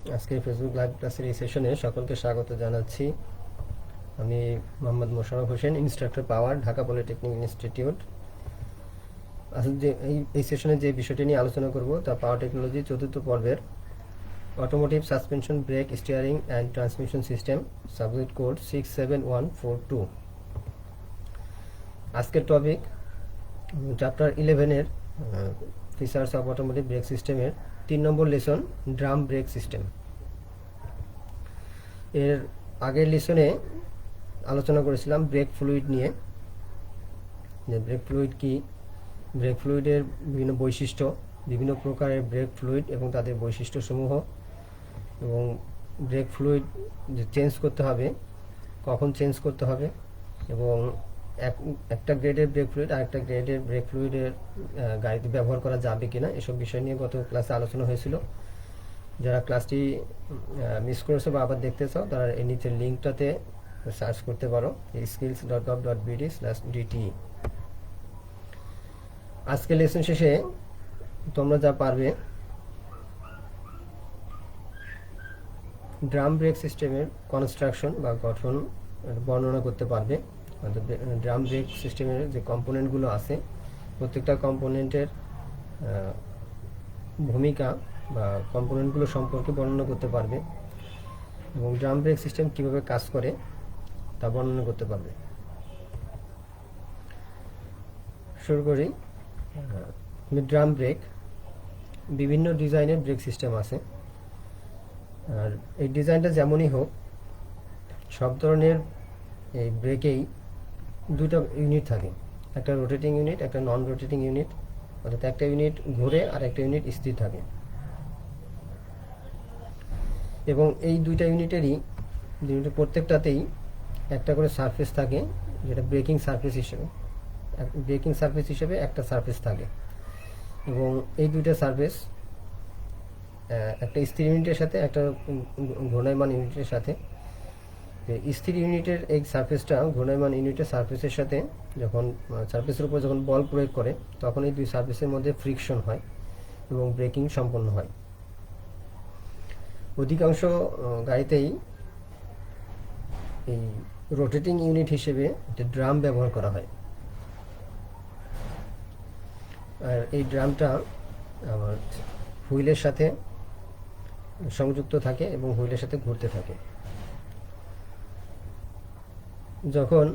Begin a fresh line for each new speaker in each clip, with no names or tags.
আজকে Facebook live ক্লাসের এই সেশনে সকলকে স্বাগত জানাচ্ছি। আমি মোহাম্মদ মোশাররফ হোসেন, ইনস্ট্রাক্টর পাওয়ার, ঢাকা পলিটেকনিক ইনস্টিটিউট। আসলে যে এই সেশনে যে বিষয়টি নিয়ে আলোচনা করব তা পাওয়ার টেকনোলজি চতুর্থ পর্বের automotive suspension brake steering and transmission system, subject code 67142। আজকের টপিক চ্যাপ্টার 11-এর ফিচার্স অফ অটোমোটিভ ব্রেক সিস্টেমের 3 নম্বর লেসন, ড্রাম ব্রেক সিস্টেম। এর আগের লেসনে আলোচনা করেছিলাম ব্রেক ফ্লুইড নিয়ে, যে ব্রেক ফ্লুইড কি, ব্রেক ফ্লুইডের বিভিন্ন বৈশিষ্ট্য, বিভিন্ন প্রকারের ব্রেক ফ্লুইড এবং তাদের বৈশিষ্ট্যসমূহ, এবং ব্রেক ফ্লুইড যে চেঞ্জ করতে হবে, কখন চেঞ্জ করতে হবে, এবং একটা গ্রেডের ব্রেক ফ্লুইড আর একটা গ্রেডের ব্রেক ফ্লুইডের গাড়িতে ব্যবহার করা যাবে কিনা, এসব বিষয় নিয়ে গত ক্লাসে আলোচনা হয়েছিল। যারা ক্লাসটি মিস করেছো বা আবার দেখতে চাও তারা এই নিচের লিঙ্কটাতে সার্চ করতে পারো, skills.gov.bd/dt। আজকে লেসন শেষে তোমরা যা পারবে, ড্রাম ব্রেক সিস্টেমের কনস্ট্রাকশন বা গঠন বর্ণনা করতে পারবে। ড্রাম ব্রেক সিস্টেমের যে কম্পোনেন্টগুলো আছে, প্রত্যেকটা কম্পোনেন্টের ভূমিকা বা কম্পোনেন্টগুলো সম্পর্কে বর্ণনা করতে পারবে, এবং ড্রাম ব্রেক সিস্টেম কীভাবে কাজ করে তা বর্ণনা করতে পারবে। শুরু করি। ড্রাম ব্রেক, বিভিন্ন ডিজাইনের ব্রেক সিস্টেম আছে, আর এই ডিজাইনটা যেমনই হোক, সব ধরনের এই ব্রেকেই দুটো ইউনিট থাকে, একটা রোটেটিং ইউনিট, একটা নন রোটেটিং ইউনিট, অর্থাৎ একটা ইউনিট ঘুরে আর একটা ইউনিট স্থির থাকে। এবং এই দুইটা ইউনিটেরই প্রত্যেকটাতেই একটা করে সারফেস থাকে, যেটা ব্রেকিং সারফেস হিসেবে একটা সারফেস থাকে। এবং এই দুইটা সারফেস একটা স্থির ইউনিটের সাথে, একটা ঘূর্ণায়মান ইউনিটের সাথে, স্থির ইউনিটের এই সারফেসটা ঘূর্ণায়মান ইউনিটের সারফেসের সাথে যখন সারফেসের উপর যখন বল প্রয়োগ করে, তখন এই দুই সারফেসের মধ্যে ফ্রিকশন হয় এবং ব্রেকিং সম্পন্ন হয়। অধিকাংশ গাড়িতেই এই রোটেটিং ইউনিট হিসেবে একটা ড্রাম ব্যবহার করা হয়, আর এই ড্রামটা আমার হুইলের সাথে সংযুক্ত থাকে এবং হুইলের সাথে ঘুরতে থাকে। যখন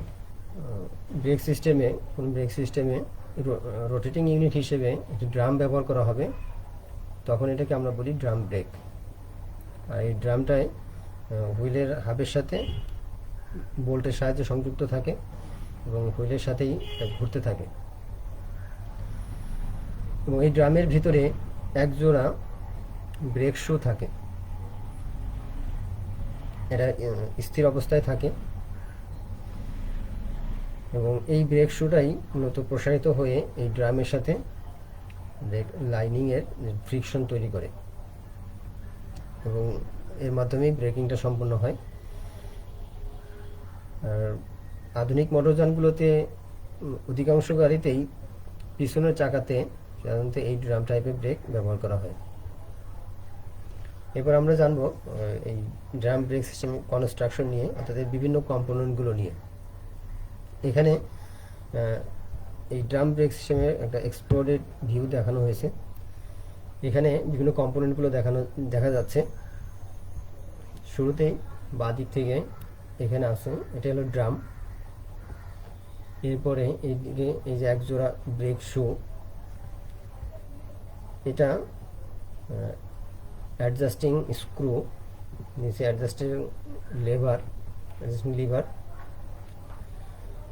কোন ব্রেক সিস্টেমে রোটেটিং ইউনিট হিসেবে একটি ড্রাম ব্যবহার করা হবে, তখন এটাকে আমরা বলি ড্রাম ব্রেক। আর এই ড্রামটায় হুইলের হাবের সাথে বোল্টের সাহায্যে সংযুক্ত থাকে এবং হুইলের সাথেই ঘুরতে থাকে। এবং এই ড্রামের ভিতরে এক জোড়া ব্রেক শু থাকে, এটা স্থির অবস্থায় থাকে, এবং এই ব্রেক শুটাই মূলত প্রসারিত হয়ে এই ড্রামের সাথে ব্রেক লাইনিংয়ের ফ্রিকশন তৈরি করে, এবং এর মাধ্যমেই ব্রেকিংটা সম্পন্ন হয়। আর আধুনিক মোটরযানগুলোতে অধিকাংশ গাড়িতেই পিছনের চাকাতে সাধারণত এই ড্রাম টাইপের ব্রেক ব্যবহার করা হয়। এবার আমরা জানব এই ড্রাম ব্রেক সিস্টেম কনস্ট্রাকশন নিয়ে, অর্থাৎ বিভিন্ন কম্পোনেন্টগুলো নিয়ে। এখানে এই ড্রাম ব্রেক সিস্টেমের একটা এক্সপ্লোরেড ভিউ দেখানো হয়েছে। এখানে বিভিন্ন কম্পোনেন্টগুলো দেখা যাচ্ছে। শুরুতেই বাঁ দিক থেকে এখানে আছে, এটা হলো ড্রাম। এরপরে এইদিকে এই যে এক জোড়া ব্রেক শু, এটা অ্যাডজাস্টিং স্ক্রু, নিচে অ্যাডজাস্টিং লিভার।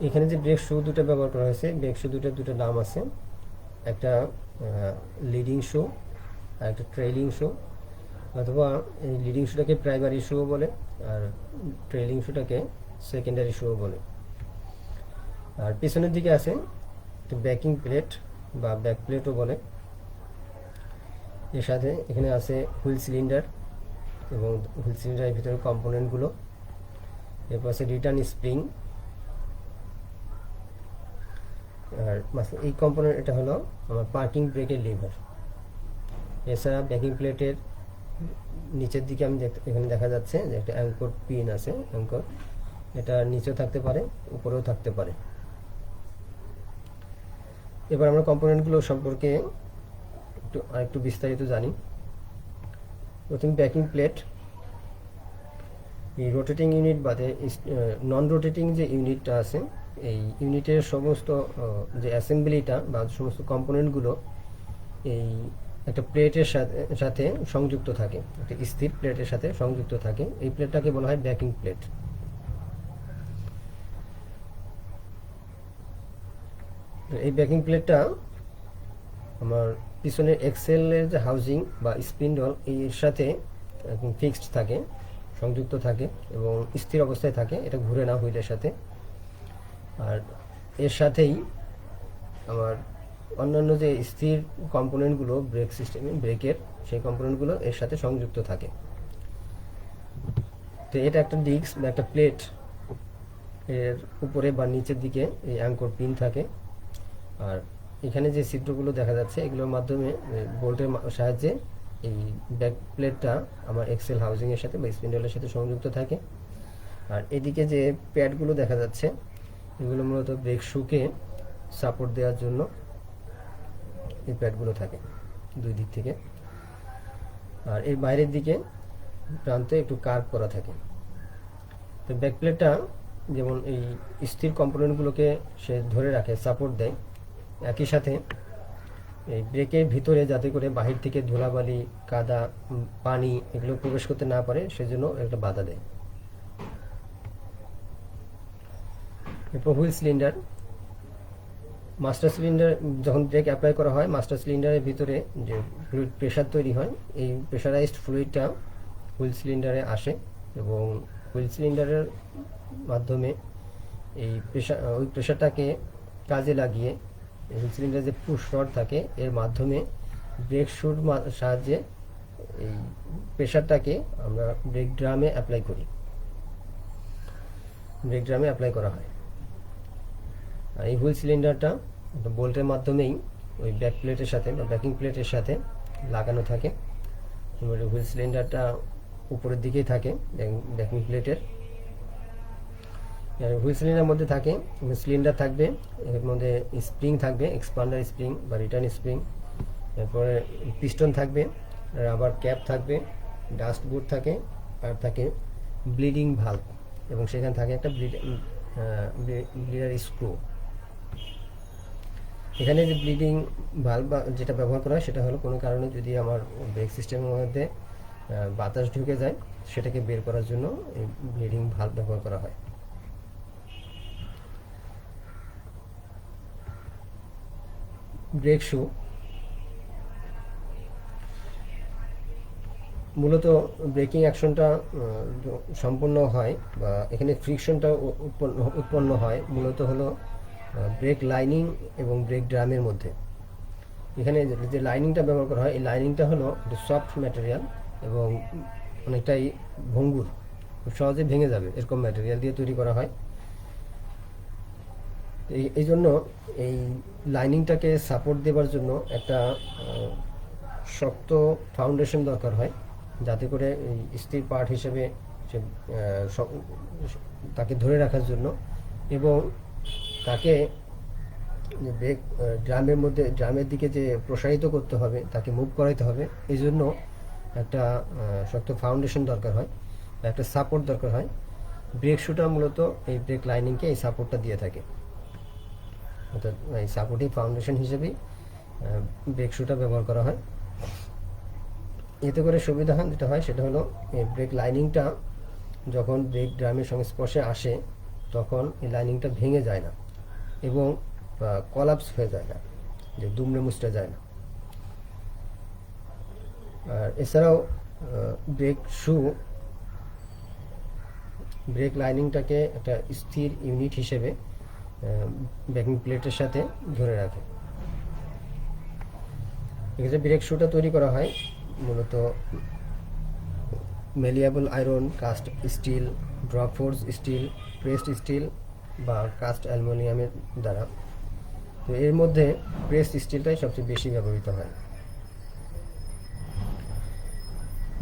এখানে যে ব্রেক শু দুটো ব্যবহার করা হয়েছে, ব্রেক শু দুটো নাম আছে, একটা লিডিং শু আর একটা ট্রেইলিং শু, অথবা এই লিডিং শুটাকে প্রাইমারি শু বলে আর ট্রেইলিং শুটাকে সেকেন্ডারি শু বলে। আর পিছনের দিকে আছে ব্যাকিং প্লেট বা ব্যাক প্লেটও বলে। এর সাথে এখানে আছে হুইল সিলিন্ডার এবং হুইল সিলিন্ডারের ভিতরে কম্পোনেন্টগুলো। এরপর আছে রিটার্ন স্প্রিং, আর এই কম্পোনেন্ট এটা হলো আমার পার্কিং ব্রেকের লিভার। এছাড়া ব্যাকিং প্লেটের নিচের দিকে আমি এখানে দেখা যাচ্ছে যে একটা অ্যাঙ্কর পিন আছে, অ্যাঙ্কর, এটা নিচেও থাকতে পারে, উপরেও থাকতে পারে। এবার আমরা কম্পোনেন্টগুলো সম্পর্কে আরেকটু বিস্তারিত জানি। প্রথম ব্যাকিং প্লেট, এই রোটেটিং ইউনিট বাদে নন রোটেটিং যে ইউনিটটা আছে, এই ইউনিটের সমস্ত যে অ্যাসেম্বলিটা বা সমস্ত কম্পোনেন্টগুলো এই একটা প্লেটের সাথে সংযুক্ত থাকে, একটা স্থির প্লেটের সাথে সংযুক্ত থাকে। এই প্লেটটাকে বলা হয় ব্যাকিং প্লেট। এই ব্যাকিং প্লেটটা আমার পিছনের এক্সেলের যে হাউজিং বা স্পিন্ডল এর সাথে ফিক্সড থাকে, সংযুক্ত থাকে এবং স্থির অবস্থায় থাকে, এটা ঘুরে না হুইলের সাথে। আর এর সাথেই আমার অন্যান্য যে স্থির কম্পোনেন্টগুলো ব্রেক সিস্টেমে, ব্রেকের সেই কম্পোনেন্টগুলো এর সাথে সংযুক্ত থাকে। তো এটা একটা ডিস্ক বা একটা প্লেট, এর উপরে বা নিচের দিকে এই অ্যাঙ্কর পিন থাকে। আর এখানে যে ছিদ্রগুলো দেখা যাচ্ছে এগুলোর মাধ্যমে বোল্টের সাহায্যে এই ব্যাক প্লেটটা আমার এক্সেল হাউজিংয়ের সাথে বা স্পিন্ডলের সাথে সংযুক্ত থাকে। আর এদিকে যে প্যাডগুলো দেখা যাচ্ছে এগুলো মূলত ব্রেক শুকে সাপোর্ট দেওয়ার জন্য এই প্যাডগুলো থাকে দুই দিক থেকে। আর এর বাইরের দিকে প্রান্তে একটু কার্ভ করা থাকে। তো ব্যাক প্লেটটা যেমন এই স্থির কম্পোনেন্টগুলোকে সে ধরে রাখে, সাপোর্ট দেয়, একই সাথে এই ব্রেকের ভিতরে যাতে করে বাহির থেকে ধুলাবালি, কাদা, পানি এগুলো প্রবেশ করতে না পারে সেজন্য একটা বাধা দেয়। এরপর হুইল সিলিন্ডার, মাস্টার সিলিন্ডার যখন ব্রেক অ্যাপ্লাই করা হয়, মাস্টার সিলিন্ডারের ভিতরে যে ফ্লুইড প্রেশার তৈরি হয়, এই প্রেশারাইজড ফ্লুইডটা হুইল সিলিন্ডারে আসে এবং হুইল সিলিন্ডারের মাধ্যমে ওই প্রেশারটাকে কাজে লাগিয়ে হুইল সিলিন্ডারে যে পুশ রড থাকে এর মাধ্যমে ব্রেক শুর সাহায্যে এই প্রেশারটাকে আমরা ব্রেক ড্রামে অ্যাপ্লাই করি, ব্রেক ড্রামে অ্যাপ্লাই করা হয়। আর এই হুইল সিলিন্ডারটা বোল্টের মাধ্যমেই ওই ব্যাক প্লেটের সাথে বা ব্যাকিং প্লেটের সাথে লাগানো থাকে। হুইল সিলিন্ডারটা উপরের দিকেই থাকে ব্যাকিং প্লেটের। হুইল সিলিন্ডারের মধ্যে থাকে সিলিন্ডার থাকবে, এর মধ্যে স্প্রিং থাকবে, এক্সপান্ডার স্প্রিং বা রিটার্ন স্প্রিং, এরপরে পিস্টন থাকবে, রাবার ক্যাপ থাকবে, ডাস্ট বোর্ড থাকে, আর থাকে ব্লিডিং ভাল্ব এবং সেখানে থাকে একটা ব্লিডার স্ক্রু। এখানে যে ব্লিডিং ভাল্ব যেটা ব্যবহার করা হয় সেটা হলো কোনো কারণে যদি আমার ব্রেক সিস্টেমের মধ্যে বাতাস ঢুকে যায় সেটাকে বের করার জন্য এই ব্লিডিং ভাল্ব ব্যবহার করা হয়। ব্রেক শু মূলত ব্রেকিং অ্যাকশনটা সম্পন্ন হয় বা এখানে ফ্রিকশনটা উৎপন্ন হয় মূলত হলো ব্রেক লাইনিং এবং ব্রেক ড্রামের মধ্যে। এখানে যে লাইনিংটা ব্যবহার করা হয় এই লাইনিংটা হলো সফট ম্যাটেরিয়াল এবং অনেকটাই ভঙ্গুর, খুব সহজে ভেঙে যাবে এরকম ম্যাটেরিয়াল দিয়ে তৈরি করা হয়। এই জন্য এই লাইনিংটাকে সাপোর্ট দেওয়ার জন্য একটা শক্ত ফাউন্ডেশন দরকার হয়, যাতে করে এই স্থির পার্ট হিসেবে সে তাকে ধরে রাখার জন্য এবং তাকে ব্রেক ড্রামের দিকে যে প্রসারিত করতে হবে, তাকে মুভ করাইতে হবে, এই জন্য একটা শক্ত ফাউন্ডেশন দরকার হয়, একটা সাপোর্ট দরকার হয়। ব্রেক শুটা মূলত এই ব্রেক লাইনিংকে এই সাপোর্টটা দিয়ে থাকে, অর্থাৎ এই সাপোর্টিং ফাউন্ডেশন হিসেবেই ব্রেক শুটা ব্যবহার করা হয়। এতে করে সুবিধা যেটা হয় সেটা হলো এই ব্রেক লাইনিংটা যখন ব্রেক ড্রামের সংস্পর্শে আসে তখন এই লাইনিংটা ভেঙে যায় না এবং কলাপস হয়ে যায় না, যে দুমড়ে মুচড়ে যায় না। আর এছাড়াও ব্রেক লাইনিংটাকে একটা স্থির ইউনিট হিসেবে ব্যাকিং প্লেটের সাথে ধরে রাখে। এক্ষেত্রে ব্রেক শুটা তৈরি করা হয় মূলত malleable iron, cast steel, drop forged steel, pressed steel বা কাস্ট অ্যালুমিনিয়ামের দ্বারা। তো এর মধ্যে প্রেসড স্টিলটাই সবচেয়ে বেশি ব্যবহৃত হয়।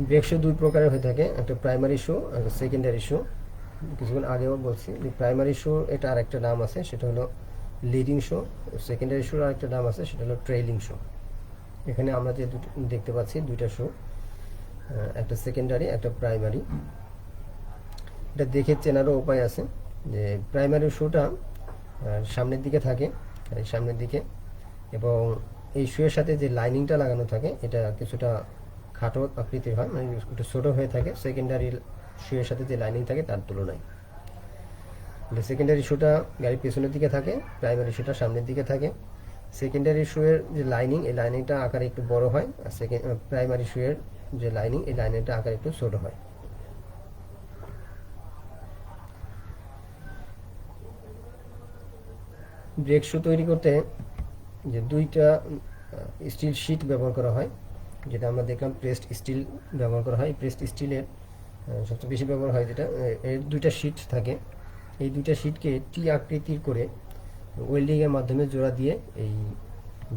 ব্রেক শু দুই প্রকারের হয়ে থাকে, একটা প্রাইমারি শু একটা সেকেন্ডারি শু। কিছুক্ষণ আগেও বলছি যে প্রাইমারি শু এটা আরেকটা নাম আছে, সেটা হলো লিডিং শু। সেকেন্ডারি শুর আরেকটা নাম আছে, সেটা হলো ট্রেইলিং শু। এখানে আমরা যে দুটো দেখতে পাচ্ছি দুইটা শু, একটা সেকেন্ডারি একটা প্রাইমারি। এটা দেখে চেনারও উপায় আছে যে প্রাইমারি শুটা সামনের দিকে থাকে, এই সামনের দিকে, এবং এই শুয়ের সাথে যে লাইনিংটা লাগানো থাকে এটা কিছুটা খাটো আকৃতির হয়, মানে একটু ছোটো হয়ে থাকে সেকেন্ডারি শুয়ের সাথে যে লাইনিং থাকে তার তুলনায়। সেকেন্ডারি শুটা গাড়ির পেছনের দিকে থাকে, প্রাইমারি শুটা সামনের দিকে থাকে। সেকেন্ডারি শুয়ের যে লাইনিং এই লাইনিংটা আকারে একটু বড় হয়, আর প্রাইমারি শুয়ের যে লাইনিং এই লাইনিংটা আকারে একটু ছোট হয়। ব্রেক শু তৈরি করতে যে দুইটা স্টিল শিট ব্যবহার করা হয়, যেটা আমরা দেখলাম প্রেসড স্টিল ব্যবহার করা হয়। প্রেসড স্টিলের সবচেয়ে বেশি ব্যবহার হয় যেটা, এর দুইটা শিট থাকে। এই দুইটা শিটকে টি আকৃতির করে ওয়েল্ডিংয়ের মাধ্যমে জোড়া দিয়ে এই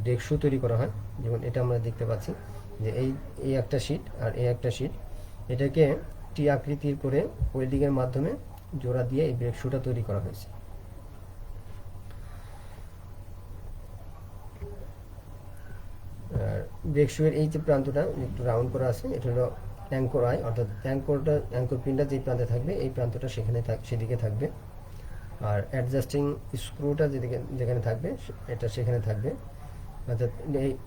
ব্রেক শু তৈরি করা হয়। যেমন এটা আমরা দেখতে পাচ্ছি যে এই একটা শিট আর এই একটা শিট, এটাকে টি আকৃতির করে ওয়েল্ডিংয়ের মাধ্যমে জোড়া দিয়ে এই ব্রেক শুটা তৈরি করা হয়েছে। আর ব্রেক শুয়ের এই যে প্রান্তটা একটু রাউন্ড করা আছে, এটা হলো অ্যাঙ্কর আই, অর্থাৎ অ্যাঙ্কর পিনটা যে প্রান্তে থাকবে এই প্রান্তটা সেদিকে থাকবে। আর অ্যাডজাস্টিং স্ক্রুটা যেখানে থাকবে এটা সেখানে থাকবে। অর্থাৎ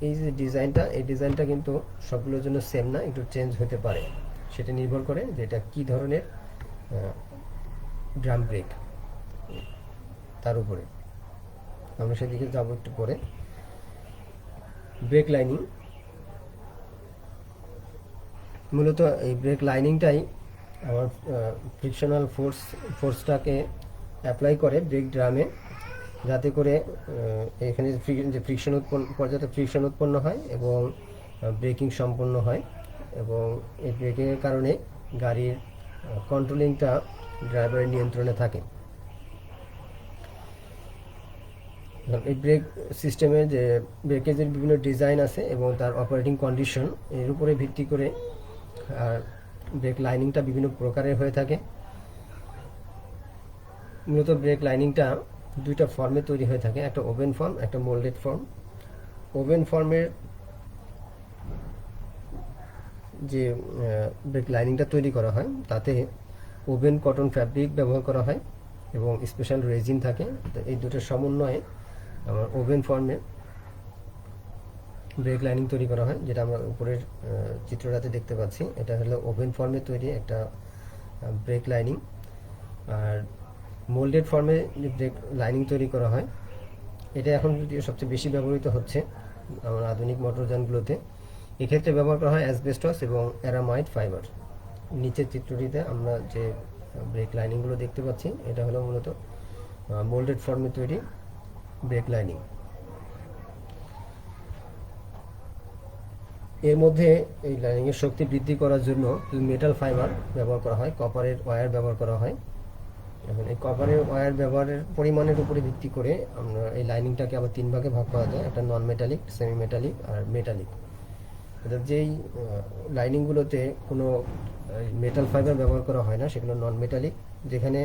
এই যে ডিজাইনটা, এই ডিজাইনটা কিন্তু সবগুলোর জন্য সেম না, একটু চেঞ্জ হতে পারে। সেটা নির্ভর করে যে এটা কী ধরনের ড্রাম ব্রেক তার উপরে। আমরা সেদিকে যাবো একটু পরে। ব্রেক লাইনিং, মূলত এই ব্রেক লাইনিংটাই আমার ফ্রিকশনাল ফোর্সটাকে অ্যাপ্লাই করে ব্রেক ড্রামে, যাতে করে এখানে যে পর্যাপ্ত ফ্রিকশন উৎপন্ন হয় এবং ব্রেকিং সম্পন্ন হয়, এবং এই ব্রেকিংয়ের কারণে গাড়ির কন্ট্রোলিংটা ড্রাইভারের নিয়ন্ত্রণে থাকে। এই ব্রেক সিস্টেমে যে ব্রেকের যে বিভিন্ন ডিজাইন আছে এবং তার অপারেটিং কন্ডিশন, এর উপরে ভিত্তি করে ব্রেক লাইনিংটা বিভিন্ন প্রকারের হয়ে থাকে। মূলত ব্রেক লাইনিংটা দুইটা ফর্মে তৈরি হয়ে থাকে, একটা ওভেন ফর্ম একটা মোল্ডেড ফর্ম। ওভেন ফর্মের যে ব্রেক লাইনিংটা তৈরি করা হয় তাতে ওভেন কটন ফ্যাব্রিক ব্যবহার করা হয় এবং স্পেশাল রেজিন থাকে। তো এই দুটোর সমন্বয়ে আমার ওভেন ফর্মে ব্রেক লাইনিং তৈরি করা হয়, যেটা আমরা উপরের চিত্রটাতে দেখতে পাচ্ছি। এটা হলো ওভেন ফর্মে তৈরি একটা ব্রেক লাইনিং। আর মোল্ডেড ফর্মে যে ব্রেক লাইনিং তৈরি করা হয়, এটা এখন যদিও সবচেয়ে বেশি ব্যবহৃত হচ্ছে আমার আধুনিক মোটরযানগুলোতে। এক্ষেত্রে ব্যবহার করা হয় অ্যাসবেস্টস এবং অ্যারামাইড ফাইবার। নিচের চিত্রটিতে আমরা যে ব্রেক লাইনিংগুলো দেখতে পাচ্ছি এটা হলো মূলত মোল্ডেড ফর্মে তৈরি ব্রেক লাইনিং। এর মধ্যে এই লাইনিংয়ের শক্তি বৃদ্ধি করার জন্য মেটাল ফাইবার ব্যবহার করা হয়, কপারের ওয়্যার ব্যবহার করা হয়। এখন এই কপারের ওয়্যার ব্যবহারের পরিমাণের উপরে ভিত্তি করে আমরা এই লাইনিংটাকে আবার তিন ভাগে ভাগ করা যায়, একটা নন মেটালিক, সেমি মেটালিক আর মেটালিক। অর্থাৎ যেই লাইনিংগুলোতে কোনো মেটাল ফাইবার ব্যবহার করা হয় না সেগুলো নন মেটালিক, যেখানে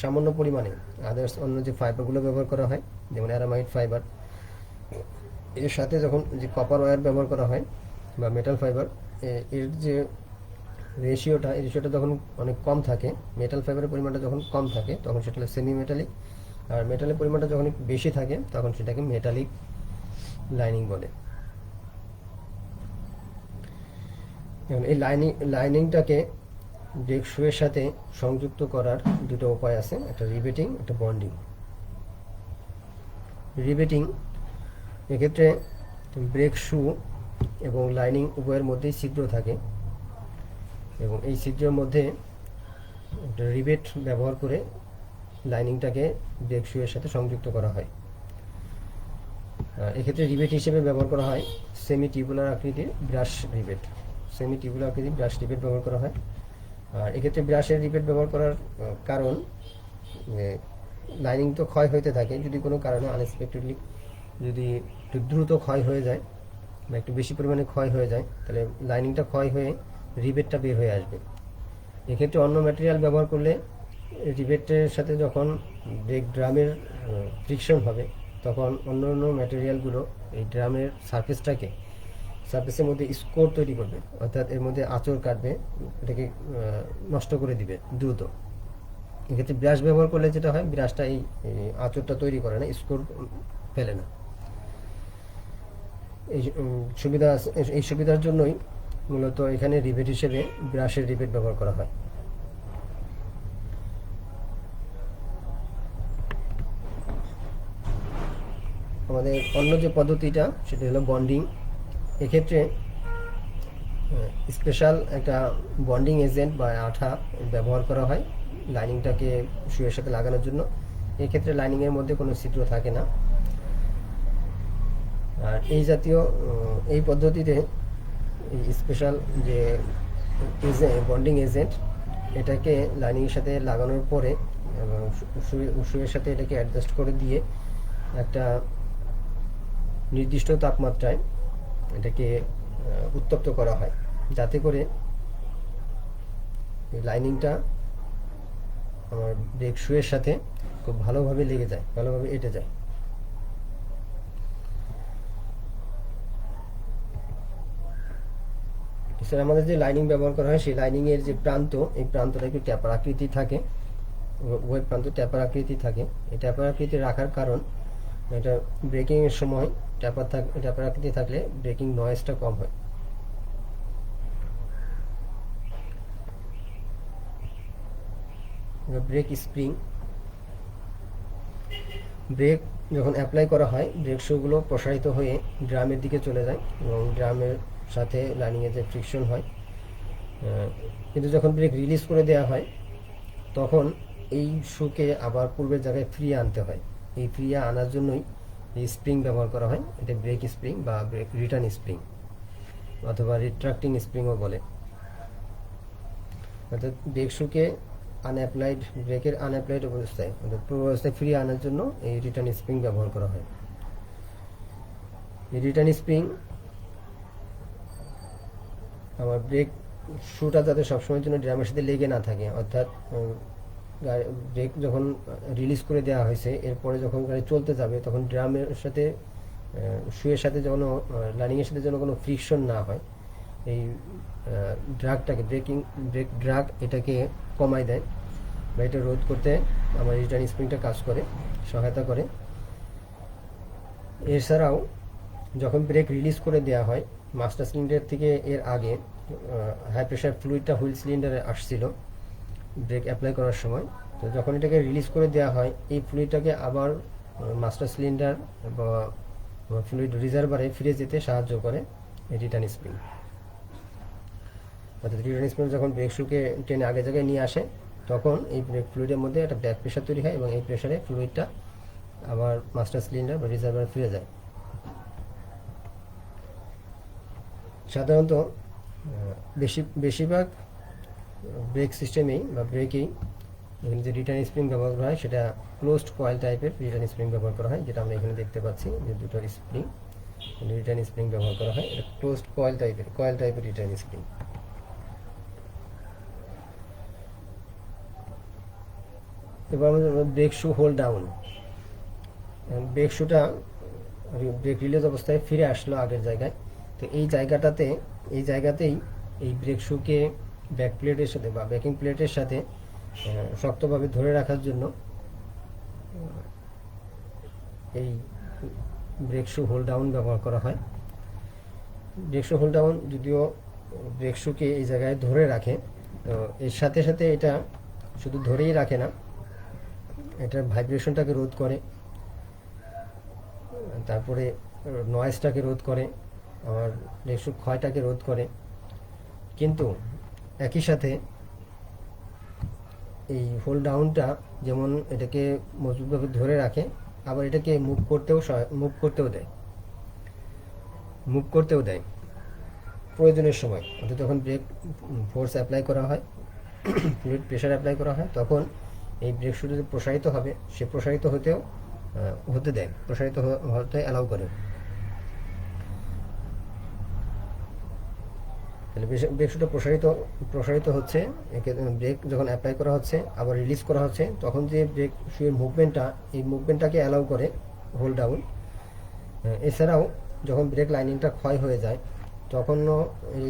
সামান্য পরিমাণে আদার্স অন্য যে ফাইবারগুলো ব্যবহার করা হয় যেমন অ্যারামাইড ফাইবার, এর সাথে যখন যে কপার ওয়্যার ব্যবহার করা হয় বা মেটাল ফাইবার, এর যে রেশিওটা, এই রেশিওটা যখন অনেক কম থাকে, মেটাল ফাইবারের পরিমাণটা যখন কম থাকে তখন সেটা হলো সেমি মেটালিক, আর মেটালের পরিমাণটা যখন একটু বেশি থাকে তখন সেটাকে মেটালিক লাইনিং বলে। এবং এই লাইনিংটাকে ব্রেক শুয়ের সাথে সংযুক্ত করার দুটো উপায় আছে, একটা রিবেটিং একটা বন্ডিং। রিবেটিং, এক্ষেত্রে ব্রেক শু এবং লাইনিং উভয়ের মধ্যেই ছিদ্র থাকে এবং এই ছিদ্রের মধ্যে একটা রিবেট ব্যবহার করে লাইনিংটাকে ব্রেক শুয়ের সাথে সংযুক্ত করা হয়। এক্ষেত্রে রিবেট হিসেবে ব্যবহার করা হয় সেমি টিউবুলার আকৃতির ব্রাশ রিবেট। সেমি টিউবুলার আকৃতির ব্রাশ রিবেট ব্যবহার করা হয়। আর এক্ষেত্রে ব্রাশের রিবেট ব্যবহার করার কারণ, লাইনিং তো ক্ষয় হতে থাকে, যদি কোনো কারণে আনএক্সপেক্টেডলি যদি একটু দ্রুত ক্ষয় হয়ে যায় বা একটু বেশি পরিমাণে ক্ষয় হয়ে যায়, তাহলে লাইনিংটা ক্ষয় হয়ে রিবেটটা বের হয়ে আসবে। এক্ষেত্রে অন্য ম্যাটেরিয়াল ব্যবহার করলে রিবেটের সাথে যখন ব্রেক ড্রামের ফ্রিকশন হবে, তখন অন্য অন্য ম্যাটেরিয়ালগুলো এই ড্রামের সারফেসের মধ্যে স্কোর তৈরি করবে, অর্থাৎ এর মধ্যে আঁচড় কাটবে, এটাকে নষ্ট করে দিবে দ্রুত। এক্ষেত্রে ব্রাশ ব্যবহার করলে যেটা হয়, ব্রাশটা এই আঁচড়টা তৈরি করে না, স্কোর ফেলে না। এই সুবিধার জন্যই মূলত এখানে রিবেট হিসেবে ব্রাশের রিবেট ব্যবহার করা হয়। আমাদের অন্য যে পদ্ধতিটা সেটা হলো বন্ডিং। এক্ষেত্রে স্পেশাল একটা বন্ডিং এজেন্ট বা আঠা ব্যবহার করা হয় লাইনিংটাকে শুয়ের সাথে লাগানোর জন্য। এক্ষেত্রে লাইনিংয়ের মধ্যে কোনো ছিদ্র থাকে না। আর এই পদ্ধতিতে এই স্পেশাল যে বন্ডিং এজেন্ট, এটাকে লাইনিংয়ের সাথে লাগানোর পরে এবং শুয়ের সাথে এটাকে অ্যাডজাস্ট করে দিয়ে একটা নির্দিষ্ট তাপমাত্রায় এটাকে উত্তপ্ত করা হয়, যাতে করে লাইনিংটা আমার ব্রেক শুয়ের সাথে খুব ভালোভাবে লেগে যায়, ভালোভাবে এঁটে যায়। স্যার, আমাদের যে লাইনিং ব্যবহার করা হয় সেই লাইনিংয়ের যে প্রান্ত, এই প্রান্তটা একটু ট্যাপার আকৃতি থাকে, ওয়েব প্রান্ত ট্যাপার আকৃতি থাকে। এই ট্যাপার আকৃতি রাখার কারণ, এটা ব্রেকিংয়ের সময় ট্যাপার আকৃতি থাকলে ব্রেকিং নয়েজটা কম হয়। ব্রেক স্প্রিং, ব্রেক যখন অ্যাপ্লাই করা হয়, ব্রেক শুগুলো প্রসারিত হয়ে ড্রামের দিকে চলে যায় এবং ড্রামের সাথে লাইনিংয়ে যে ফ্রিকশন হয়, কিন্তু যখন ব্রেক রিলিজ করে দেওয়া হয় তখন এই শুকে আবার পূর্বের জায়গায় ফিরিয়ে আনতে হয়। এই ফিরিয়ে আনার জন্যই এই স্প্রিং ব্যবহার করা হয়। এটা ব্রেক স্প্রিং বা ব্রেক রিটার্ন স্প্রিং অথবা রিট্রাক্টিং স্প্রিংও বলে। অর্থাৎ ব্রেক শুকে ব্রেকের আনঅ্যাপ্লাইড অবস্থায় অর্থাৎ পূর্ব অবস্থায় ফিরিয়ে আনার জন্য এই রিটার্ন স্প্রিং ব্যবহার করা হয়। এই রিটার্ন স্প্রিং আমার ব্রেক শুটা যাতে সবসময়ের জন্য ড্রামের সাথে লেগে না থাকে, অর্থাৎ ব্রেক যখন রিলিজ করে দেওয়া হয়েছে, এরপরে যখন গাড়ি চলতে যাবে তখন ড্রামের সাথে শুয়ের সাথে যেন লাইনিংয়ের সাথে যেন কোনো ফ্রিকশন না হয়, এই ড্রাগটাকে ব্রেক ড্রাগ এটাকে কমায় দেয় বা এটা রোধ করতে আমার রিটার্ন স্প্রিংটা কাজ করে, সহায়তা করে। এছাড়াও যখন ব্রেক রিলিজ করে দেওয়া হয়, মাস্টার সিলিন্ডার থেকে এর আগে হাই প্রেশার ফ্লুইডটা হুইল সিলিন্ডারে আসছিল ব্রেক অ্যাপ্লাই করার সময়। তো যখন এটাকে রিলিজ করে দেওয়া হয়, এই ফ্লুইডটাকে আবার মাস্টার সিলিন্ডার বা ফ্লুইড রিজার্ভারে ফিরে যেতে সাহায্য করে এই রিটার্ন স্প্রিং। অর্থাৎ রিটার্ন স্প্রিং যখন ব্রেক শুকে টেনে আগে জায়গায় নিয়ে আসে, তখন এই ব্রেক ফ্লুইডের মধ্যে একটা ব্যাক প্রেশার তৈরি হয় এবং এই প্রেশারে ফ্লুইডটা আবার মাস্টার সিলিন্ডার বা রিজার্ভারে ফিরে যায়। সাধারণত বেশিরভাগ ব্রেক সিস্টেমেই বা ব্রেকেই এখানে যে রিটার্ন স্প্রিং ব্যবহার করা হয় সেটা ক্লোজড কয়েল টাইপের রিটার্ন স্প্রিং ব্যবহার করা হয়, যেটা আমরা এখানে দেখতে পাচ্ছি যে দুটো স্প্রিং রিটার্ন স্প্রিং ব্যবহার করা হয়। এটা ক্লোজড কয়েল টাইপের রিটার্ন স্প্রিং। এবার আমাদের brake shoe hold down. Brake শুটা ব্রেক রিলিজ অবস্থায় ফিরে আসলো আগের জায়গায়, তো এই জায়গাতেই এই ব্রেক শুকে ব্যাক প্লেটের সাথে বা ব্যাকিং প্লেটের সাথে শক্তভাবে ধরে রাখার জন্য এই ব্রেক শু হোল্ড ডাউন ব্যবহার করা হয়। ব্রেক শু হোল্ড ডাউন যদিও ব্রেক শুকে এই জায়গায় ধরে রাখে, তো এর সাথে সাথে এটা শুধু ধরেই রাখে না, এটার ভাইব্রেশনটাকে রোধ করে, তারপরে নয়েজটাকে রোধ করে, আমার ব্রেক শু ক্ষয়টাকে রোধ করে। কিন্তু একই সাথে এই হোল্ড ডাউনটা যেমন এটাকে মজবুতভাবে ধরে রাখে, আবার এটাকে মুভ করতেও দেয় প্রয়োজনের সময়। অর্থাৎ যখন ব্রেক ফোর্স অ্যাপ্লাই করা হয়, ফ্লুইড প্রেশার অ্যাপ্লাই করা হয়, তখন এই ব্রেক শু যদি প্রসারিত হবে, সে প্রসারিত হতে অ্যালাউ করে। তাহলে ব্রেক শুটা প্রসারিত হচ্ছে, একে ব্রেক যখন অ্যাপ্লাই করা হচ্ছে আবার রিলিজ করা হচ্ছে, তখন যে ব্রেক শুয়ের মুভমেন্টটা, এই মুভমেন্টটাকে অ্যালাউ করে হোল্ড ডাউন। এছাড়াও যখন ব্রেক লাইনিংটা ক্ষয় হয়ে যায় তখনও এই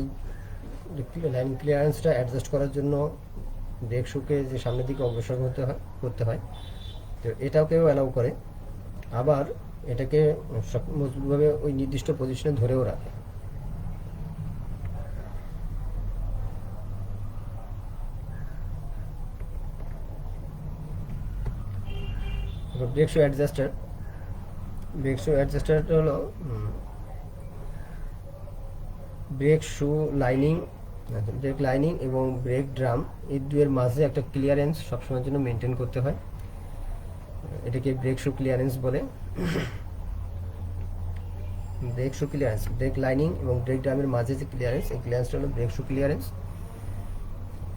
লাইন ক্লিয়ারেন্সটা অ্যাডজাস্ট করার জন্য ব্রেক শুকে যে সামনের দিকে অগ্রসর করতে হয়, তো এটাকেও অ্যালাউ করে। আবার এটাকে মজবুতভাবে ওই নির্দিষ্ট পজিশনে ধরেও রাখে। ব্রেক শু অ্যাডজাস্টারটা হলো ব্রেক লাইনিং এবং ব্রেক ড্রাম, এই দুয়ের মাঝে একটা ক্লিয়ারেন্স সবসময়ের জন্য মেনটেন করতে হয়। এটাকে ব্রেক শু ক্লিয়ারেন্স বলে। Brake shoe clearance, brake lining এবং ব্রেক ড্রামের মাঝে যে ক্লিয়ারেন্স, এই ক্লিয়ারেন্সটা হলো ব্রেক শু ক্লিয়ারেন্স।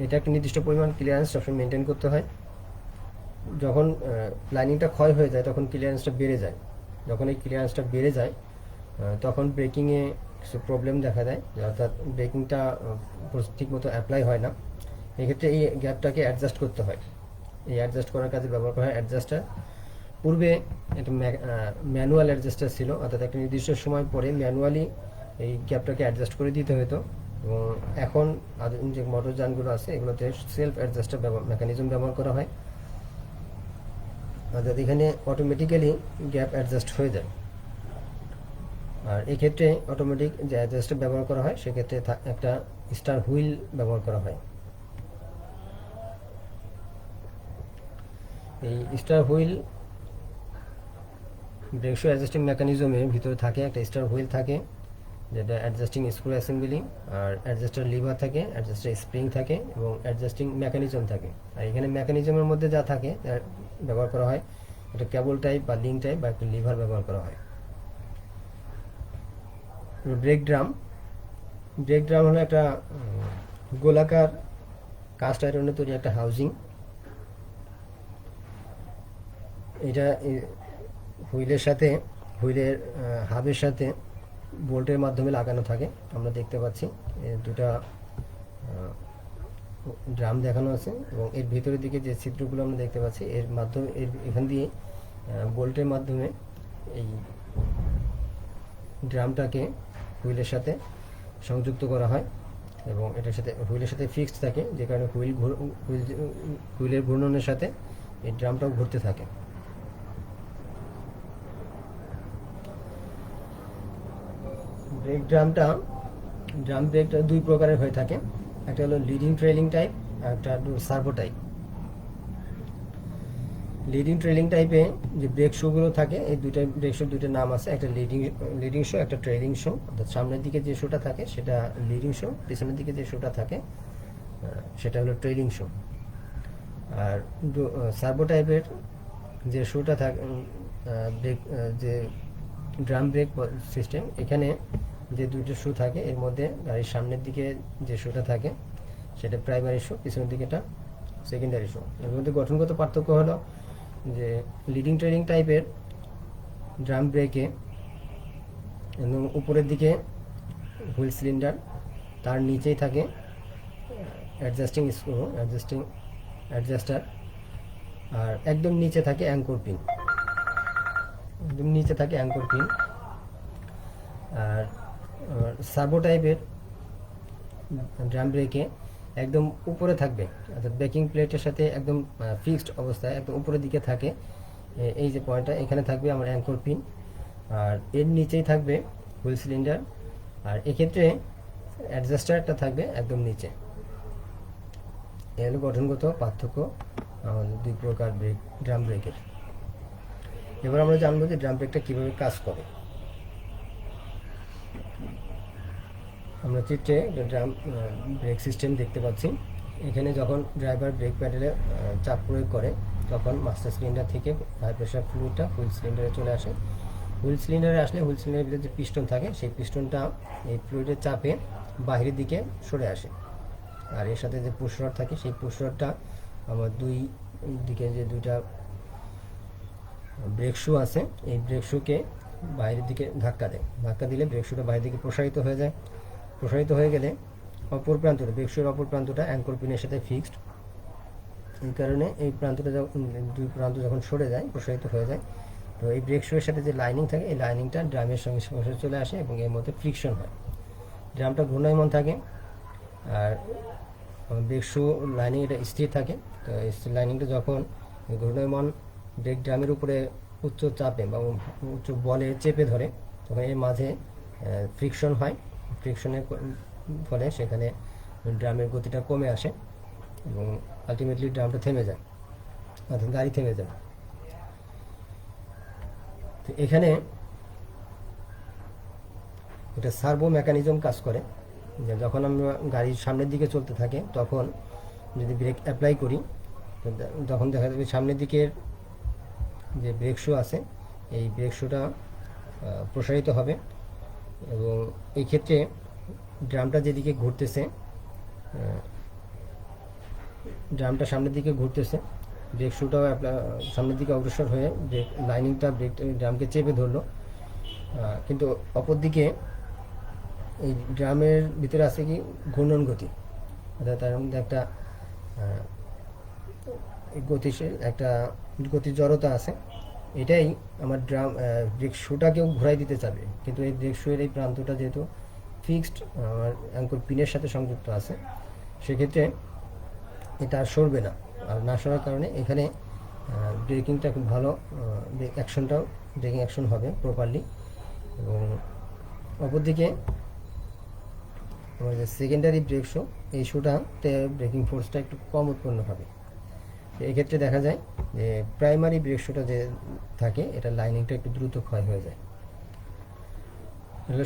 এটা একটা নির্দিষ্ট পরিমাণ ক্লিয়ারেন্স সবসময় মেনটেন করতে হয়। যখন লাইনিংটা ক্ষয় হয়ে যায় তখন ক্লিয়ারেন্সটা বেড়ে যায়। যখন এই ক্লিয়ারেন্সটা বেড়ে যায় তখন ব্রেকিংয়ে কিছু প্রবলেম দেখা দেয়, অর্থাৎ ব্রেকিংটা ঠিকমতো অ্যাপ্লাই হয় না। এক্ষেত্রে এই গ্যাপটাকে অ্যাডজাস্ট করতে হয়। এই অ্যাডজাস্ট করার কাজে ব্যবহার করা হয় অ্যাডজাস্টার। পূর্বে একটা ম্যানুয়াল অ্যাডজাস্টার ছিল, অর্থাৎ একটা নির্দিষ্ট সময় পরে ম্যানুয়ালি এই গ্যাপটাকে অ্যাডজাস্ট করে দিতে হতো। এবং এখন যে মোটর যানগুলো আছে এগুলোতে সেলফ অ্যাডজাস্টার মেকানিজম ব্যবহার করা হয়, অর্থাৎ এখানে অটোমেটিক্যালি গ্যাপ অ্যাডজাস্ট হয়ে যায়। আর এক্ষেত্রে অটোমেটিক যে অ্যাডজাস্টার ব্যবহার করা হয় সেক্ষেত্রে একটা স্টার হুইল ব্যবহার করা হয়। এই star wheel brake shoe adjusting মেকানিজমের ভিতরে থাকে, একটা স্টার হুইল থাকে যেটা অ্যাডজাস্টিং স্ক্রু অ্যাসেম্বলি, আর অ্যাডজাস্টার লিভার থাকে, অ্যাডজাস্টার স্প্রিং থাকে এবং অ্যাডজাস্টিং মেকানিজম থাকে। আর এখানে মেকানিজমের মধ্যে যা থাকে ব্যবহার করা হয় একটা কেবল টাইপ বা লিঙ্ক টাইপ বা একটা লিভার ব্যবহার করা হয়। ব্রেক ড্রাম হলো একটা গোলাকার কাস্ট আয়রনের তৈরি একটা হাউজিং। এটা হুইলের হাবের সাথে বোল্টের মাধ্যমে লাগানো থাকে। আমরা দেখতে পাচ্ছি দুটা ড্রাম দেখানো আছে এবং এর ভিতরের দিকে যে ছিদ্রগুলো আমরা দেখতে পাচ্ছি এর মাধ্যমে এখান দিয়ে বোল্টের মাধ্যমে এই ড্রামটাকে হুইলের সাথে সংযুক্ত করা হয় এবং এটার সাথে হুইলের সাথে ফিক্সড থাকে, যে কারণে হুইলের ঘূর্ণনের সাথে এই ড্রামটাও ঘুরতে থাকে। ড্রাম ব্রেকটা দুই প্রকারের হয়ে থাকে, একটা হলো লিডিং ট্রেলিং টাইপ আর একটা হলো সার্ভো টাইপ। লিডিং ট্রেলিং টাইপে যে ব্রেক শুগুলো থাকে, এই ব্রেক শু দুইটা নাম আছে, একটা লিডিং শু, একটা ট্রেলিং শু। অর্থাৎ সামনের দিকে যে শুটা থাকে সেটা লিডিং শু, পিছনের দিকে যে শুটা থাকে সেটা হলো ট্রেলিং শু। আর সার্ভো টাইপের যে শুটা থাকে, ব্রেক যে ড্রাম ব্রেক সিস্টেম, এখানে যে দুটো শু থাকে এর মধ্যে গাড়ির সামনের দিকে যে শুটা থাকে সেটা প্রাইমারি শু, পিছনের দিকে এটা সেকেন্ডারি শু। এর মধ্যে গঠনগত পার্থক্য হলো যে লিডিং ট্রেলিং টাইপের ড্রাম ব্রেকে এবং উপরের দিকে হুইল সিলিন্ডার, তার নিচেই থাকে অ্যাডজাস্টার, আর একদম নিচে থাকে অ্যাঙ্কর পিন। আর সার্ভো টাইপের ড্রাম ব্রেকে একদম উপরে থাকবে, অর্থাৎ ব্রেকিং প্লেটের সাথে একদম ফিক্সড অবস্থায় একদম উপরের দিকে থাকে। এই যে পয়েন্টটা, এখানে থাকবে আমার অ্যাঙ্কর পিন, আর এর নিচেই থাকবে হুইল সিলিন্ডার, আর এক্ষেত্রে অ্যাডজাস্টারটা থাকবে একদম নিচে। এ হলো গঠনগত পার্থক্য আমাদের দুই প্রকার ড্রাম ব্রেকের। এবার আমরা জানবো যে ড্রাম ব্রেকটা কীভাবে কাজ করে। আমরা চিত্রে ড্রাম ব্রেক সিস্টেম দেখতে পাচ্ছি। এখানে যখন ড্রাইভার ব্রেক প্যাডেলে চাপ প্রয়োগ করে তখন মাস্টার সিলিন্ডার থেকে হাই প্রেশার ফ্লুইডটা হুইল সিলিন্ডারে চলে আসে। হুইল সিলিন্ডারে আসলে হুইল সিলিন্ডারের ভিতরে যে পিস্টন থাকে সেই পিস্টনটা এই ফ্লুইডের চাপে বাহিরের দিকে সরে আসে। আর এর সাথে যে পুশ রড থাকে সেই পুশ রডটা আমার দুই দিকে যে দুইটা ব্রেক শু আছে এই ব্রেক শুকে বাইরের দিকে ধাক্কা দিলে ব্রেক শুটা বাইরের দিকে প্রসারিত হয়ে যায়। প্রসারিত হয়ে গেলে অপর প্রান্তটা, ব্রেক শুয়ের অপর প্রান্তটা অ্যাঙ্কর পিনের সাথে ফিক্সড। এই কারণে এই প্রান্তটা দুই প্রান্ত যখন সরে যায়, প্রসারিত হয়ে যায়, তো এই ব্রেক শুয়ের সাথে যে লাইনিং থাকে এই লাইনিংটা ড্রামের সঙ্গে চলে আসে এবং এর মধ্যে ফ্রিকশন হয়। ড্রামটা ঘূর্ণায়মান থাকে আর ব্রেক শু লাইনিং এটা স্থির থাকে। তো এই লাইনিংটা যখন ঘূর্ণায়মান ব্রেক ড্রামের উপরে উচ্চ চাপে বা উচ্চ বলে চেপে ধরে, তখন এর মাঝে ফ্রিকশন হয়। ফ্রিকশনের ফলে সেখানে ড্রামের গতিটা কমে আসে এবং আলটিমেটলি ড্রামটা থেমে যায়, অর্থাৎ গাড়ি থেমে যায়। তো এখানে এটা সার্ভো মেকানিজম কাজ করে, যে যখন আমরা গাড়ির সামনের দিকে চলতে থাকে তখন যদি ব্রেক অ্যাপ্লাই করি, তখন দেখা যাবে সামনের দিকের যে ব্রেক শু আছে এই ব্রেক শুটা প্রসারিত হবে এবং এই ক্ষেত্রে ড্রামটা যেদিকে ঘুরতেছে, ড্রামটা সামনের দিকে ঘুরতেছে, ব্রেক শুটাও সামনের দিকে অগ্রসর হয়ে ব্রেক লাইনিংটা ব্রেক ড্রামকে চেপে ধরলো। কিন্তু অপর দিকে এই ড্রামের ভিতরে আছে কি ঘূর্ণন গতি, অর্থাৎ তার মধ্যে একটা গতিশীল একটা গতির জড়তা আছে। এটাই আমার ড্রাম ব্রেক শুটাকেও ঘোরাই দিতে চাবে, কিন্তু এই ব্রেক শুয়ের এই প্রান্তটা যেহেতু ফিক্সড আমার অ্যাঙ্কর পিনের সাথে সংযুক্ত আছে, সেক্ষেত্রে এটা আর সরবে না। আর না সরার কারণে এখানে ব্রেকিংটা খুব ভালো, ব্রেক অ্যাকশনটাও ব্রেকিং অ্যাকশন হবে প্রপারলি। এবং অপরদিকে আমার যে সেকেন্ডারি ব্রেক শু, এই শুটাতে ব্রেকিং ফোর্সটা একটু কম উৎপন্ন হবে। এই ক্ষেত্রে দেখা যায় যে প্রাইমারি ব্রেক শুটা যে থাকে এটা লাইনিংটা একটু দ্রুত ক্ষয় হয়ে যায়।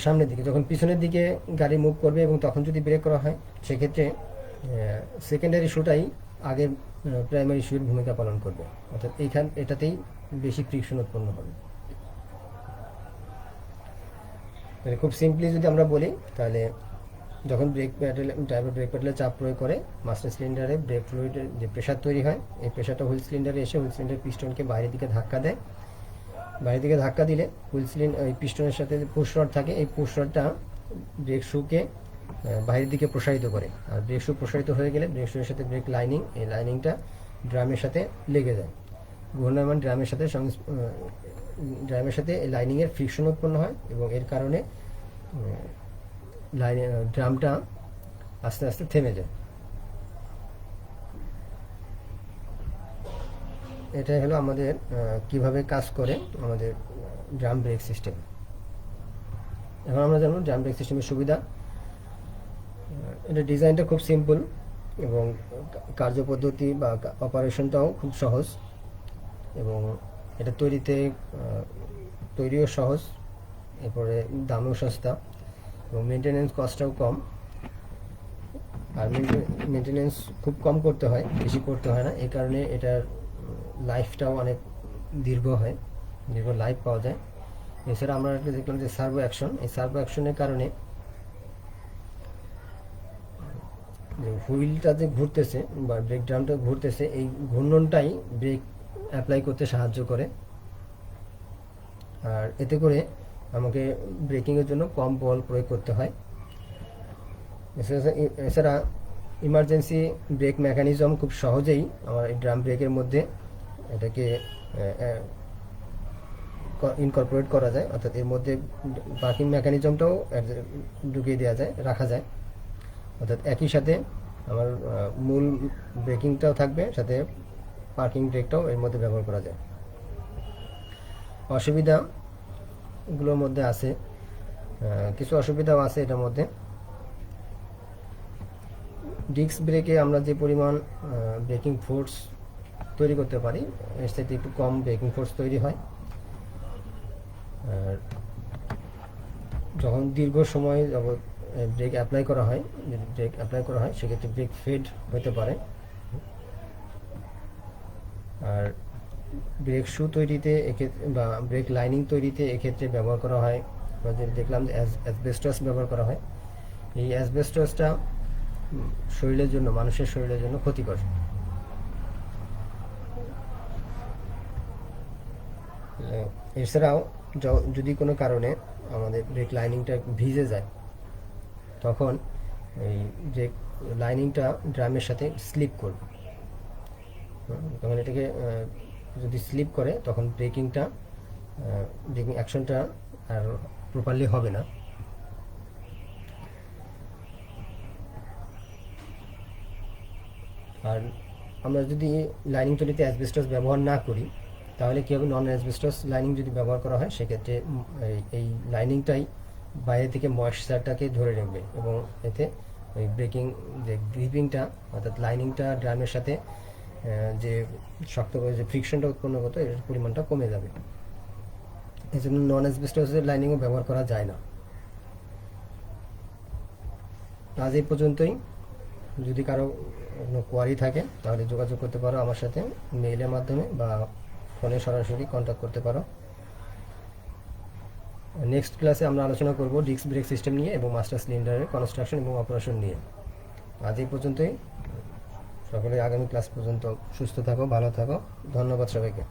সামনের দিকে যখন পিছনের দিকে গাড়ি মুভ করবে এবং তখন যদি ব্রেক করা হয়, সেক্ষেত্রে সেকেন্ডারি শুটাই আগের প্রাইমারি শুয়ের ভূমিকা পালন করবে, অর্থাৎ এটাতেই বেশি ফ্রিকশন উৎপন্ন হবে। খুব সিম্পলি যদি আমরা বলি, তাহলে যখন ব্রেক প্যাডেল ড্রাইভার ব্রেক প্যাডেলে চাপ প্রয়োগ করে মাস্টার সিলিন্ডারে ব্রেক ফ্লুইডের যে প্রেশার তৈরি হয়, এই প্রেশারটা হুইল সিলিন্ডারে এসে হুইল সিলিন্ডার পিস্টনকে বাইরের দিকে ধাক্কা দেয়। বাইরের দিকে ধাক্কা দিলে হুইল সিলিন্ডার ওই পিস্টনের সাথে যে পুশ রড থাকে, এই পুশ রডটা ব্রেক শুকে বাইরের দিকে প্রসারিত করে। আর ব্রেক শু প্রসারিত হয়ে গেলে ব্রেক শুয়ের সাথে ব্রেক লাইনিং, এই লাইনিংটা ড্রামের সাথে লেগে যায়। ঘূর্ণায়মান ড্রামের সাথে এই লাইনিংয়ের ফ্রিকশন উৎপন্ন হয় এবং এর কারণে ড্রামটা আস্তে আস্তে থেমে যায়। এটাই হলো আমাদের কিভাবে কাজ করে আমাদের ড্রাম ব্রেক সিস্টেম। এখন আমরা জানবো ড্রাম ব্রেক সিস্টেমের সুবিধা। এটা ডিজাইনটা খুব সিম্পল এবং কার্যপদ্ধতি বা অপারেশনটাও খুব সহজ, এবং এটা তৈরিও সহজ, এরপরে দামও সস্তা এবং মেনটেনেন্স কস্টটাও কম। আর মেনটেনেন্স খুব কম করতে হয়, বেশি করতে হয় না, এই কারণে এটার লাইফটাও অনেক দীর্ঘ হয়, দীর্ঘ লাইফ পাওয়া যায়। এছাড়া আমরা একটা দেখলাম যে সার্ভো অ্যাকশন, এই সার্ভো অ্যাকশনের কারণে যে হুইলটা যে ঘুরতেছে বা ব্রেক ড্রামটা ঘুরতেছে, এই ঘূর্ণনটাই ব্রেক অ্যাপ্লাই করতে সাহায্য করে। আর এতে করে আমাকে ব্রেকিংয়ের জন্য কম বল প্রয়োগ করতে হয়। এছাড়া ইমার্জেন্সি ব্রেক মেকানিজম খুব সহজেই আমার এই ড্রাম ব্রেকের মধ্যে এটাকে ইনকর্পোরেট করা যায়, অর্থাৎ এর মধ্যে পার্কিং মেকানিজমটাও ঢুকিয়ে দেওয়া যায়, রাখা যায়। অর্থাৎ একই সাথে আমার মূল ব্রেকিংটাও থাকবে, সাথে পার্কিং ব্রেকটাও এর মধ্যে ব্যবহার করা যায়। অসুবিধাগুলোর মধ্যে আছে, কিছু অসুবিধাও আছে এটার মধ্যে। ডিস্ক ব্রেকে আমরা যে পরিমাণ ব্রেকিং ফোর্স তৈরি করতে পারি, এর সাথে একটু কম ব্রেকিং ফোর্স তৈরি হয়। আর যখন দীর্ঘ সময় যাবত ব্রেক অ্যাপ্লাই করা হয়, সেক্ষেত্রে ব্রেক ফেড হতে পারে। আর ব্রেক শু তৈরিতে এক্ষেত্রে বা ব্রেক লাইনিং তৈরিতে এক্ষেত্রে ব্যবহার করা হয়, দেখলাম যে অ্যাসবেস্টস ব্যবহার করা হয়। এই অ্যাসবেস্টসটা মানুষের শরীরের জন্য ক্ষতিকর। এছাড়াও যদি কোনো কারণে আমাদের ব্রেক লাইনিংটা ভিজে যায়, তখন এই ব্রেক লাইনিংটা ড্রামের সাথে স্লিপ করবে। তখন এটাকে যদি স্লিপ করে তখন ব্রেকিং অ্যাকশনটা আর প্রপারলি হবে না। আর আমরা যদি লাইনিং তৈরিতে অ্যাসবেস্টস ব্যবহার না করি তাহলে কী হবে, নন অ্যাসবেস্টস লাইনিং যদি ব্যবহার করা হয় সেক্ষেত্রে এই লাইনিংটাই বাইরে থেকে ময়েশ্চারটাকে ধরে রাখবে এবং এতে ওই ব্রেকিং যে গ্রিপিংটা অর্থাৎ লাইনিংটা ড্রামের সাথে যে শক্ত করে যে ফ্রিকশনটা উৎপন্ন করতো এর পরিমাণটা কমে যাবে। এই জন্য নন অ্যাসবেস্টসের লাইনিংও ব্যবহার করা যায় না। আজ এই পর্যন্তই। যদি কারো কোনো কোয়ারি থাকে তাহলে যোগাযোগ করতে পারো আমার সাথে মেইলের মাধ্যমে বা ফোনে সরাসরি কন্ট্যাক্ট করতে পারো। নেক্সট ক্লাসে আমরা আলোচনা করব ডিস্ক ব্রেক সিস্টেম নিয়ে এবং মাস্টার সিলিন্ডারের কনস্ট্রাকশন এবং অপারেশন নিয়ে। আজ এই পর্যন্তই। সকলে আগামী ক্লাস পর্যন্ত সুস্থ থাকো, ভালো থাকো। ধন্যবাদ সবাইকে।